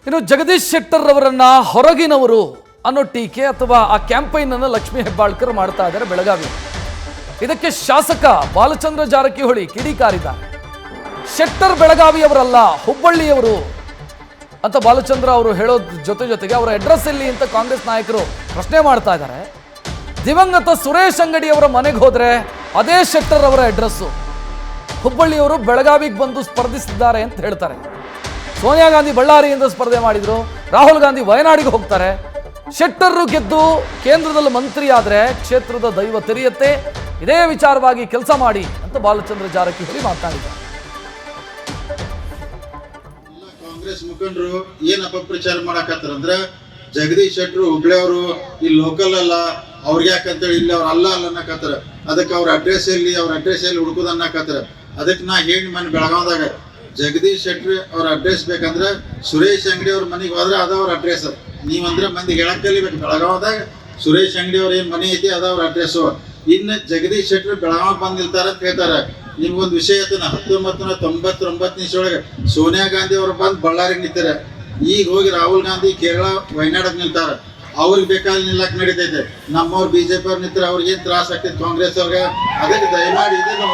ಇನ್ನು ಜಗದೀಶ್ ಶೆಟ್ಟರ್ ಅವರನ್ನ ಹೊರಗಿನವರು ಅನ್ನೋ ಟೀಕೆ ಅಥವಾ ಆ ಕ್ಯಾಂಪೈನ್ ಅನ್ನು ಲಕ್ಷ್ಮೀ ಹೆಬ್ಬಾಳ್ಕರ್ ಮಾಡ್ತಾ ಇದ್ದಾರೆ ಬೆಳಗಾವಿ. ಇದಕ್ಕೆ ಶಾಸಕ ಬಾಲಚಂದ್ರ ಜಾರಕಿಹೊಳಿ ಕಿಡಿಕಾರಿದ್ದಾರೆ. ಶೆಟ್ಟರ್ ಬೆಳಗಾವಿಯವರಲ್ಲ, ಹುಬ್ಬಳ್ಳಿಯವರು ಅಂತ ಬಾಲಚಂದ್ರ ಅವರು ಹೇಳೋದ್ ಜೊತೆಗೆ ಅವರ ಅಡ್ರೆಸ್ ಎಲ್ಲಿ ಅಂತ ಕಾಂಗ್ರೆಸ್ ನಾಯಕರು ಪ್ರಶ್ನೆ ಮಾಡ್ತಾ ಇದ್ದಾರೆ. ದಿವಂಗತ ಸುರೇಶ್ ಅಂಗಡಿಯವರ ಮನೆಗೆ ಹೋದ್ರೆ ಅದೇ ಶೆಟ್ಟರ್ ಅವರ ಅಡ್ರೆಸ್ಸು. ಹುಬ್ಬಳ್ಳಿಯವರು ಬೆಳಗಾವಿಗೆ ಬಂದು ಸ್ಪರ್ಧಿಸಿದ್ದಾರೆ ಅಂತ ಹೇಳ್ತಾರೆ. ಸೋನಿಯಾ ಗಾಂಧಿ ಬಳ್ಳಾರಿಯಿಂದ ಸ್ಪರ್ಧೆ ಮಾಡಿದ್ರು, ರಾಹುಲ್ ಗಾಂಧಿ ವಯನಾಡಿಗೆ ಹೋಗ್ತಾರೆ. ಶೆಟ್ಟರ್ ಗೆದ್ದು ಕೇಂದ್ರದಲ್ಲಿ ಮಂತ್ರಿ ಆದರೆ ಕ್ಷೇತ್ರದ ದೈವ ತೆರೆಯುತ್ತೆ. ಇದೇ ವಿಚಾರವಾಗಿ ಕೆಲಸ ಮಾಡಿ ಅಂತ ಬಾಲಚಂದ್ರ ಜಾರಕಿಹೊಳಿ ಮಾತನಾಡಿದ್ದಾರೆ. ಕಾಂಗ್ರೆಸ್ ಮುಖಂಡರು ಏನ್ ಅಪಪ್ರಚಾರ ಮಾಡಕತ್ತಾರಂದ್ರೆ ಜಗದೀಶ್ ಶೆಟ್ಟರು ಹುಬ್ಳಿ ಅವರು ಇಲ್ಲಿ ಲೋಕಲ್ ಅಲ್ಲ, ಅವ್ರಿಗೆ ಯಾಕಂತೇಳಿ ಇಲ್ಲಿ ಅವ್ರ ಅಲ್ಲ ಅನ್ನಕತ್ತಾರ. ಅದಕ್ಕೆ ಅವ್ರ ಅಡ್ರೆಸ್ ಎಲ್ಲಿ ಹುಡುಕುದ ಅನ್ನಕತ್ತಾರ. ಅದಕ್ಕೆ ನಾ ಹೇಳಿ ಮನೆ ಬೆಳಗಾವದಾಗ ಜಗದೀಶ್ ಶೆಟ್ಟಿ ಅವ್ರ ಅಡ್ರೆಸ್ ಬೇಕಂದ್ರೆ ಸುರೇಶ್ ಅಂಗಡಿ ಅವ್ರ ಮನೆಗೆ ಹೋದ್ರೆ ಅದ ಅವ್ರ ಅಡ್ರೆಸ್. ನೀವಂದ್ರೆ ಮಂದಿ ಹೇಳಕ್ ಕಲಿಬೇಕು. ಬೆಳಗಾವದಾಗ ಸುರೇಶ್ ಅಂಗಡಿ ಅವ್ರ ಏನ್ ಮನೆ ಐತಿ ಅದ ಅವ್ರ ಅಡ್ರೆಸ್ಸು. ಇನ್ನು ಜಗದೀಶ್ ಶೆಟ್ಟಿ ಬೆಳಗಾವ್ ಬಂದ್ ನಿಲ್ತಾರ ಅಂತ ಹೇಳ್ತಾರೆ. ನಿಮ್ಗೊಂದು ವಿಷಯ ಐತನ 1999 ಒಳಗೆ ಸೋನಿಯಾ ಗಾಂಧಿ ಅವ್ರು ಬಂದು ಬಳ್ಳಾರಿಗೆ ನಿಂತಾರೆ. ಈಗ ಹೋಗಿ ರಾಹುಲ್ ಗಾಂಧಿ ಕೇರಳ ವಯನಾಡಕ್ ನಿಲ್ತಾರ. ಅವ್ರಿಗೆ ಬೇಕಾದ್ರೆ ನಿಲ್ಲಕ್ ನಡೀತೈತೆ. ನಮ್ಮವ್ರು ಬಿಜೆಪಿ ಅವ್ರು ನಿಂತಾರೆ ಅವ್ರಿಗೆ ಏನ್ ತ್ರಾಸ ಆಗ್ತೈತೆ ಕಾಂಗ್ರೆಸ್ ಅವ್ರಿಗೆ. ಅದಕ್ಕೆ ದಯಮಾಡಿ ಇದನ್ನು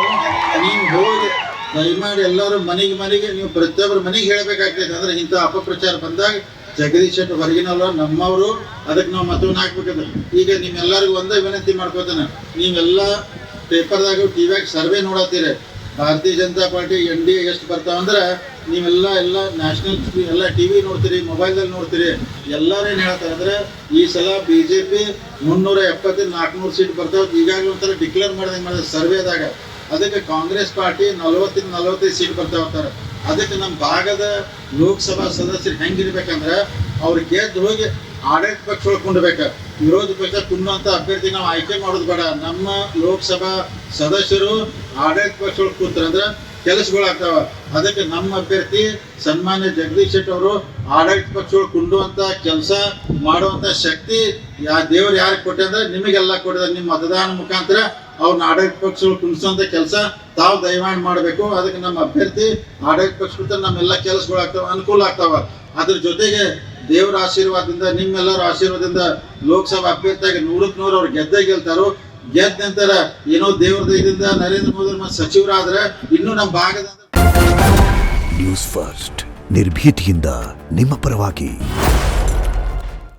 ನೀವು ಹೋಗಿ ದಯಮಾಡಿ ಎಲ್ಲರೂ ಮನೆಗೆ ನೀವು ಪ್ರತಿಯೊಬ್ಬರು ಮನೆಗೆ ಹೇಳಬೇಕಾಗ್ತೈತೆ. ಅಂದ್ರೆ ಇಂಥ ಅಪಪ್ರಚಾರ ಬಂದಾಗ ಜಗದೀಶ್ ಶೆಟ್ಟಿ ಹೊರಗಿನಲ್ಲ ನಮ್ಮವರು, ಅದಕ್ಕೆ ನಾವು ಮತವನ್ನು ಹಾಕ್ಬೇಕಂದ್ರೆ. ಈಗ ನಿಮ್ಮೆಲ್ಲರಿಗೂ ಒಂದೇ ವಿನಂತಿ ಮಾಡ್ಕೋತಾನೆ, ನೀವೆಲ್ಲ ಪೇಪರ್ದಾಗ ಟಿವಿಯಾಗ ಸರ್ವೆ ನೋಡತ್ತೀರಿ. ಭಾರತೀಯ ಜನತಾ ಪಾರ್ಟಿ NDA ಎಷ್ಟು ಬರ್ತಾವಂದ್ರೆ ನೀವೆಲ್ಲ ನ್ಯಾಷನಲ್ ಎಲ್ಲ ಟಿವಿ ನೋಡ್ತೀರಿ, ಮೊಬೈಲ್ದಲ್ಲಿ ನೋಡ್ತೀರಿ. ಎಲ್ಲರೇನು ಹೇಳ್ತಾರೆ ಅಂದ್ರೆ ಈ ಸಲ BJP 370-400 ಸೀಟ್ ಬರ್ತಾವ. ಈಗಾಗಲೇ ಒಂಥರ ಡಿಕ್ಲೇರ್ ಮಾಡಿದ್ರೆ ಸರ್ವೆದಾಗ. ಅದಕ್ಕೆ ಕಾಂಗ್ರೆಸ್ ಪಾರ್ಟಿ 40-45 ಸೀಟ್ ಬರ್ತಾ ಹೋಗ್ತಾರೆ. ಅದಕ್ಕೆ ನಮ್ಮ ಭಾಗದ ಲೋಕಸಭಾ ಸದಸ್ಯರು ಹೆಂಗಿರ್ಬೇಕಂದ್ರೆ ಅವ್ರು ಗೆದ್ದು ಹೋಗಿ ಆಡಳಿತ ಪಕ್ಷ ಒಳ್ಕೊಂಡ್ಬೇಕು. ವಿರೋಧ ಪಕ್ಷ ತುಂಬುವಂಥ ಅಭ್ಯರ್ಥಿ ನಾವು ಆಯ್ಕೆ ಮಾಡೋದು ಬೇಡ. ನಮ್ಮ ಲೋಕಸಭಾ ಸದಸ್ಯರು ಆಡಳಿತ ಪಕ್ಷ ಒಳಗೆ ಕೂತ್ರಂದ್ರೆ ಕೆಲಸಗಳಾಗ್ತಾವ. ಅದಕ್ಕೆ ನಮ್ಮ ಅಭ್ಯರ್ಥಿ ಸನ್ಮಾನ್ಯ ಜಗದೀಶ್ ಶೆಟ್ಟಿ ಅವರು ಆಡಳಿತ ಪಕ್ಷ ಒಳಗೆ ಕುಂಡುವಂಥ ಕೆಲಸ ಮಾಡುವಂಥ ಶಕ್ತಿ ದೇವ್ರು ಯಾರಿಗೆ ಕೊಟ್ಟೆ ಅಂದ್ರೆ ನಿಮಗೆಲ್ಲ ಕೊಟ್ಟಿದ್ದಾರೆ. ನಿಮ್ಮ ಮತದಾನ ಮುಖಾಂತರ ಅವ್ರನ್ನ ಆಡಳಿತ ಪಕ್ಷಗಳು ಕುಣಿಸುವಂತ ಕೆಲಸ ತಾವು ದಯಮಾಡಿ ಮಾಡಬೇಕು. ಅದಕ್ಕೆ ನಮ್ಮ ಅಭ್ಯರ್ಥಿ ಆಡಳಿತ ಪಕ್ಷ ನಮ್ಮೆಲ್ಲ ಕೆಲಸಗಳಾಗ್ತಾವ, ಅನುಕೂಲ ಆಗ್ತಾವ. ಅದ್ರ ಜೊತೆಗೆ ದೇವರ ಆಶೀರ್ವಾದದಿಂದ ನಿಮ್ಮೆಲ್ಲರ ಆಶೀರ್ವಾದದಿಂದ ಲೋಕಸಭಾ ಅಭ್ಯರ್ಥಿಯಾಗಿ 100ಕ್ಕೆ 100 ಅವ್ರು ಗೆಲ್ತಾರೋ. ಗೆದ್ದ ನಂತರ ಏನೋ ದೇವರ ದಯದಿಂದ ನರೇಂದ್ರ ಮೋದಿ ಸಚಿವರಾದ್ರೆ ಇನ್ನೂ ನಮ್ಮ ಭಾಗದ ನ್ಯೂಸ್ ಫಸ್ಟ್ ನಿರ್ಭೀತಿಯಿಂದ ನಿಮ್ಮ ಪರವಾಗಿ.